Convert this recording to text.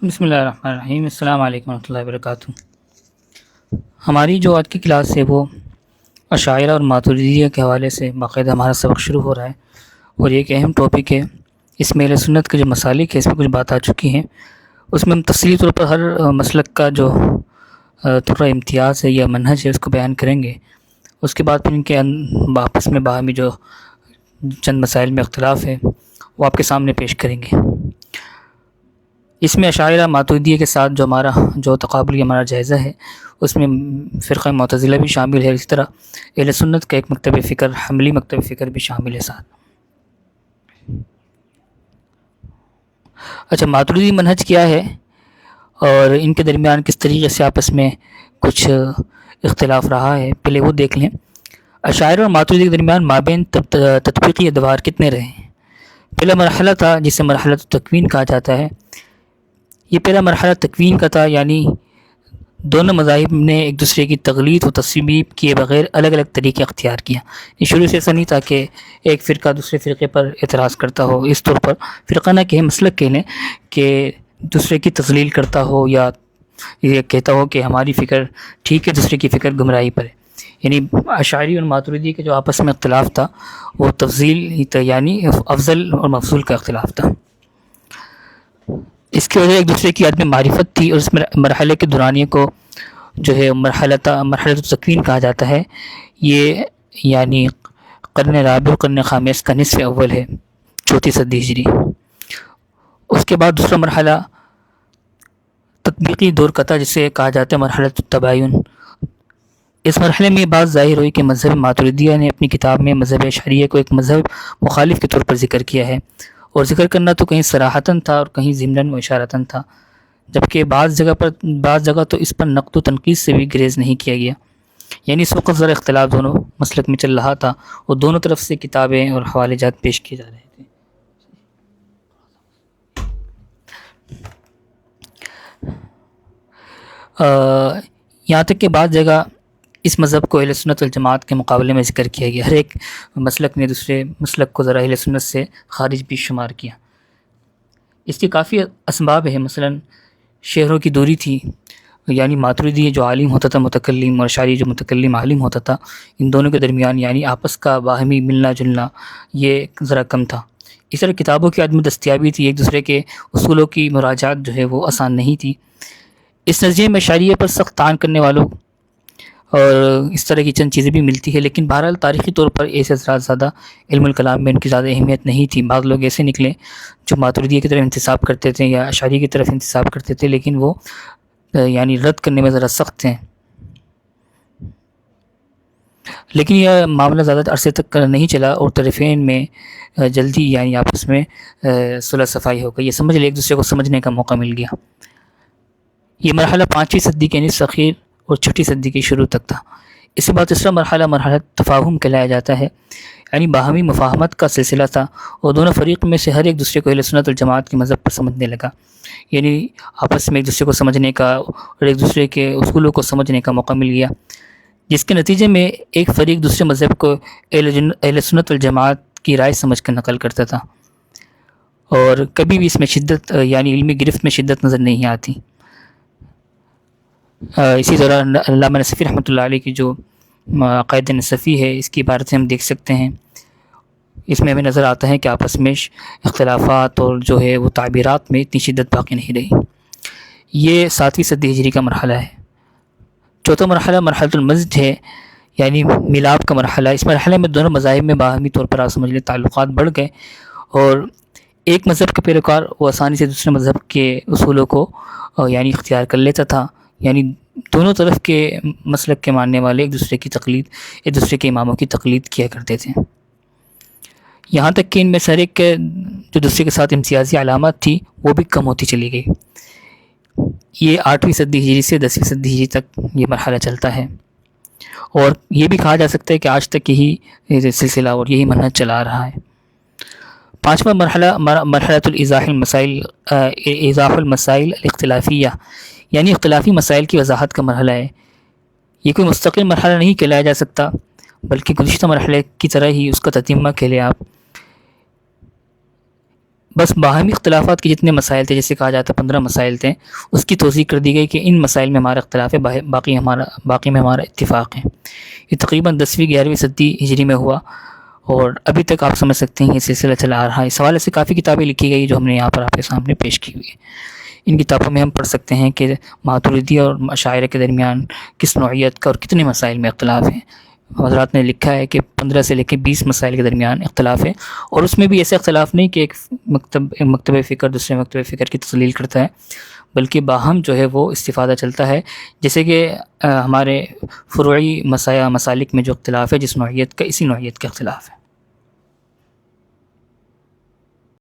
بسم اللہ الرحمن الرحیم۔ السلام علیکم ورحمۃ اللہ وبرکاتہ۔ ہماری جو آج کی کلاس ہے وہ اشاعرہ اور ماتریدیہ کے حوالے سے باقاعدہ ہمارا سبق شروع ہو رہا ہے، اور یہ ایک اہم ٹاپک ہے۔ اس میں اہل سنت کے جو مسالک ہے اس میں کچھ بات آ چکی ہیں، اس میں ہم تفصیلی طور پر ہر مسلک کا جو تھوڑا امتیاز ہے یا منہج ہے اس کو بیان کریں گے۔ اس کے بعد پھر ان کے آپس میں باہمی جو چند مسائل میں اختلاف ہے وہ آپ کے سامنے پیش کریں گے۔ اس میں اشاعرہ ماتریدیہ کے ساتھ جو تقابلی ہمارا جائزہ ہے اس میں فرقہ معتزلہ بھی شامل ہے، اسی طرح اہل سنت کا ایک مکتب فکر، حملی مکتب فکر بھی شامل ہے ساتھ۔ اچھا، ماتریدی منہج کیا ہے اور ان کے درمیان کس طریقے سے آپس میں کچھ اختلاف رہا ہے، پہلے وہ دیکھ لیں۔ اشاعرہ اور ماتریدی کے درمیان مابین تطبیقی ادوار کتنے رہے ہیں؟ پہلا مرحلہ تھا جسے مرحلہ تکوین کہا جاتا ہے۔ یہ پہلا مرحلہ تکوین کا تھا، یعنی دونوں مذاہب نے ایک دوسرے کی تقلید و تصویب کیے بغیر الگ الگ طریقے اختیار کیا۔ یہ شروع سے ایسا نہیں تھا کہ ایک فرقہ دوسرے فرقے پر اعتراض کرتا ہو، اس طور پر فرقہ نہ کہ مسلک کہہ لیں کہ دوسرے کی تضلیل کرتا ہو یا یہ کہتا ہو کہ ہماری فکر ٹھیک ہے دوسرے کی فکر گمراہی پر ہے۔ یعنی اشعری اور ماتریدی کے جو آپس میں اختلاف تھا وہ تفضیل یعنی افضل اور مفضول کا اختلاف تھا۔ اس کی وجہ ایک دوسرے کی عدم معرفت تھی، اور اس مرحلے کے دورانیے کو جو ہے مرحلہ تکوین کہا جاتا ہے۔ یہ یعنی قرن رابع اور قرن خامس کا نصف اول ہے، 34 صدی ہجری۔ اس کے بعد دوسرا مرحلہ تطبیقی دور کا تھا جسے کہا جاتا ہے مرحلہ التباین۔ اس مرحلے میں یہ بات ظاہر ہوئی کہ مذہب ماتریدیہ نے اپنی کتاب میں مذہب اشعریہ کو ایک مذہب مخالف کے طور پر ذکر کیا ہے، اور ذکر کرنا تو کہیں صراحتاً تھا اور کہیں ضمناً و اشارتاً تھا، جبکہ بعض جگہ تو اس پر نقد و تنقید سے بھی گریز نہیں کیا گیا۔ یعنی اس وقت ذرا اختلاف دونوں مسلک میں چل رہا تھا اور دونوں طرف سے کتابیں اور حوالے جات پیش کیے جا رہے تھے۔ یہاں تک کہ بعض جگہ اس مذہب کو اہل سنت والجماعت کے مقابلے میں ذکر کیا گیا، ہر ایک مسلک نے دوسرے مسلک کو ذرا اہل سنت سے خارج بھی شمار کیا۔ اس کے کافی اسباب ہیں، مثلا شہروں کی دوری تھی، یعنی ماتریدی جو عالم ہوتا تھا متکلم، اور اشعری جو متکلم عالم ہوتا تھا، ان دونوں کے درمیان یعنی آپس کا باہمی ملنا جلنا یہ ذرا کم تھا۔ اس طرح کتابوں کی عدم دستیابی تھی، ایک دوسرے کے اصولوں کی مراجعات جو ہے وہ آسان نہیں تھی۔ اس نظریے میں اشعریہ پر سخت طعن کرنے والوں اور اس طرح کی چند چیزیں بھی ملتی ہے، لیکن بہرحال تاریخی طور پر ایسے حضرات زیادہ علم الکلام میں ان کی زیادہ اہمیت نہیں تھی۔ بعض لوگ ایسے نکلے جو ماتریدیہ کی طرف انتساب کرتے تھے یا اشعری کی طرف انتساب کرتے تھے، لیکن وہ یعنی رد کرنے میں ذرا سخت ہیں۔ لیکن یہ معاملہ زیادہ عرصے تک نہیں چلا اور طرفین میں جلدی یعنی آپس میں صلح صفائی ہو گئی، یہ سمجھ لے ایک دوسرے کو سمجھنے کا موقع مل گیا۔ یہ مرحلہ 5ویں صدی کے نصف اخیر اور 6 صدی کی شروع تک تھا۔ اس کے بعد تیسرا مرحلہ تفاہم کہلایا جاتا ہے، یعنی باہمی مفاہمت کا سلسلہ تھا، اور دونوں فریق میں سے ہر ایک دوسرے کو اہل سنت والجماعت کے مذہب پر سمجھنے لگا، یعنی آپس میں ایک دوسرے کو سمجھنے کا اور ایک دوسرے کے اصولوں کو سمجھنے کا موقع مل گیا، جس کے نتیجے میں ایک فریق دوسرے مذہب کو اہل سنت والجماعت کی رائے سمجھ کر نقل کرتا تھا، اور کبھی بھی اس میں شدت یعنی علمی گرفت میں شدت نظر نہیں آتی۔ اسی طرح علامہ نصفی رحمۃ اللہ علیہ کی جو عقائد نصفی ہے اس کی عبارت سے ہم دیکھ سکتے ہیں، اس میں ہمیں نظر آتا ہے کہ آپس میں اختلافات اور جو ہے وہ تعبیرات میں اتنی شدت باقی نہیں رہی۔ یہ 7ویں صدی ہجری کا مرحلہ ہے۔ چوتھا مرحلہ مرحلۃ المزج ہے، یعنی ملاپ کا مرحلہ۔ اس مرحلے میں دونوں مذاہب میں باہمی طور پر سمجھ لیں تعلقات بڑھ گئے، اور ایک مذہب کے پیروکار وہ آسانی سے دوسرے مذہب کے اصولوں کو یعنی اختیار کر لیتا تھا، یعنی دونوں طرف کے مسلک کے ماننے والے ایک دوسرے کے اماموں کی تقلید کیا کرتے تھے، یہاں تک کہ ان میں سے ہر ایک کے جو دوسرے کے ساتھ امتیازی علامات تھی وہ بھی کم ہوتی چلی گئی۔ یہ 8ویں صدی ہجری سے 10ویں صدی ہجری تک یہ مرحلہ چلتا ہے، اور یہ بھی کہا جا سکتا ہے کہ آج تک یہی سلسلہ اور یہی منہج چلا رہا ہے۔ 5واں مرحلہ ایضاح المسائل الاختلافیہ، یعنی اختلافی مسائل کی وضاحت کا مرحلہ ہے۔ یہ کوئی مستقل مرحلہ نہیں کہلایا جا سکتا، بلکہ گزشتہ مرحلے کی طرح ہی اس کا تتمہ کہہ لیں آپ۔ بس باہمی اختلافات کے جتنے مسائل تھے، جیسے کہا جاتا ہے 15 مسائل تھے، اس کی توضیح کر دی گئی کہ ان مسائل میں ہمارا اختلاف ہے، باقی میں ہمارا اتفاق ہے۔ یہ تقریباً 10ویں 11ویں صدی ہجری میں ہوا، اور ابھی تک آپ سمجھ سکتے ہیں یہ سلسلہ چلا آ رہا ہے۔ اس حوالے سے کافی کتابیں لکھی گئی جو ہم نے یہاں پر آپ کے سامنے پیش کی ہوئی ہیں۔ ان کتابوں میں ہم پڑھ سکتے ہیں کہ ماتریدی اور اشاعرہ کے درمیان کس نوعیت کا اور کتنے مسائل میں اختلاف ہے۔ حضرات نے لکھا ہے کہ 15 سے لے کے 20 مسائل کے درمیان اختلاف ہے، اور اس میں بھی ایسے اختلاف نہیں کہ ایک مکتب فکر دوسرے مکتب فکر کی تسلیل کرتا ہے، بلکہ باہم جو ہے وہ استفادہ چلتا ہے۔ جیسے کہ ہمارے فروعی مسالک میں جو اختلاف ہے، جس نوعیت کا، اسی نوعیت کا اختلاف ہے۔